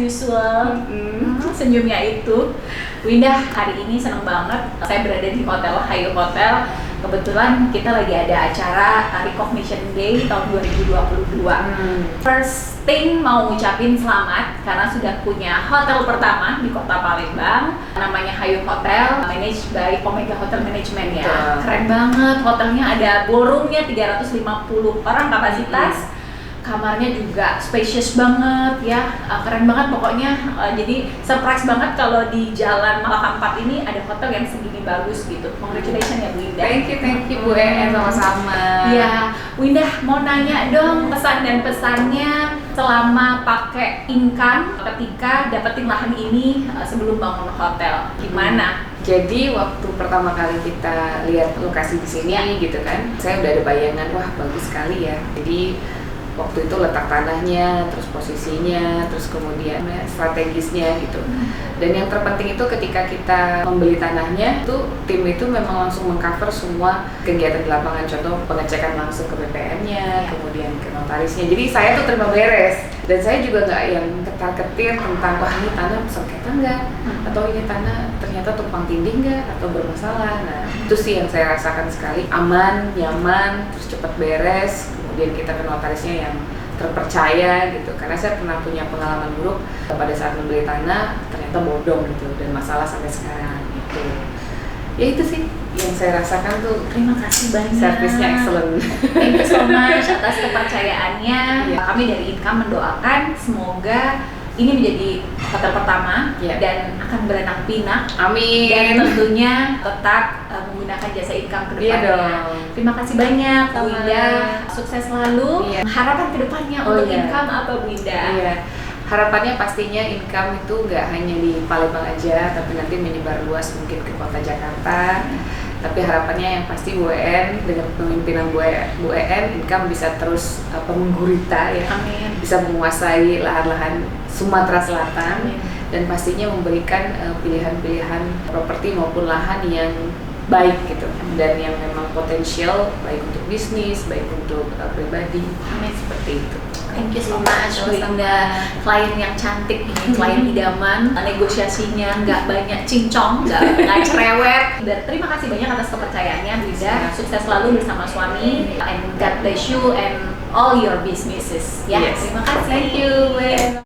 usual. Senyumnya itu. Winda, hari ini senang banget saya berada di Hotel Hayu Hotel. Kebetulan kita lagi ada acara Recognition Day tahun 2022. First thing mau ngucapin selamat karena sudah punya hotel pertama di Kota Palembang. Namanya Hayu Hotel, managed by Omega Hotel Management ya. Keren banget, hotelnya ada ballroomnya 350 orang kapasitas. Kamarnya juga spacious banget ya, keren banget pokoknya. Jadi surprise banget kalau di Jalan Malaka 4 ini ada hotel yang segini bagus gitu. Congratulations ya Bu Winda. Thank you Bu En, sama-sama. Ya, Winda mau nanya dong pesan dan pesannya selama pakai income ketika dapetin lahan ini sebelum bangun hotel, gimana? Jadi waktu pertama kali kita lihat lokasi di sini gitu kan, saya udah ada bayangan, wah bagus sekali ya. Jadi waktu itu letak tanahnya, terus posisinya, terus kemudian strategisnya gitu. Dan yang terpenting itu ketika kita membeli tanahnya, itu tim itu memang langsung mengcover semua kegiatan di lapangan, contoh pengecekan langsung ke BPN-nya, kemudian ke notarisnya. Jadi saya tuh terima beres, dan saya juga nggak yang ketar-ketir tentang wah ini tanah sengketa nggak, atau ini tanah ternyata tumpang tindih nggak, atau bermasalah. Nah itu sih yang saya rasakan sekali, aman, nyaman, terus cepat beres. Kemudian kita ke notarisnya yang terpercaya gitu, karena saya pernah punya pengalaman buruk pada saat membeli tanah ternyata bodong gitu, dan masalah sampai sekarang gitu. Ya itu sih yang saya rasakan tuh. Terima kasih banyak, servisnya excellent. Thank you so much atas kepercayaannya. Kami dari Income mendoakan semoga ini menjadi hotel pertama dan akan beranak pinak. Amin. Dan tentunya tetap menggunakan jasa Income ke depannya. Terima kasih banyak Bu Winda. Sukses selalu. Harapan ke depannya untuk Income apa Bu Winda? Harapannya pastinya Income itu nggak hanya di Palembang aja, tapi nanti menyebar luas mungkin ke kota Jakarta. Tapi harapannya yang pasti Bu En, dengan kepemimpinan Bu En, Income bisa terus menggurita ya. Amin. Bisa menguasai lahan-lahan Sumatera Selatan, dan pastinya memberikan pilihan-pilihan properti maupun lahan yang baik gitu, dan yang memang potensial baik untuk bisnis, baik untuk pribadi. Amin, seperti itu. Thank you so much Bu Winda, klien yang cantik ini, klien idaman, negosiasinya nggak banyak cincong, nggak cerewet. Dan terima kasih banyak atas kepercayaannya Bu Winda. Sukses selalu bersama suami, and God bless you and all your businesses. Ya, terima kasih. Thank you.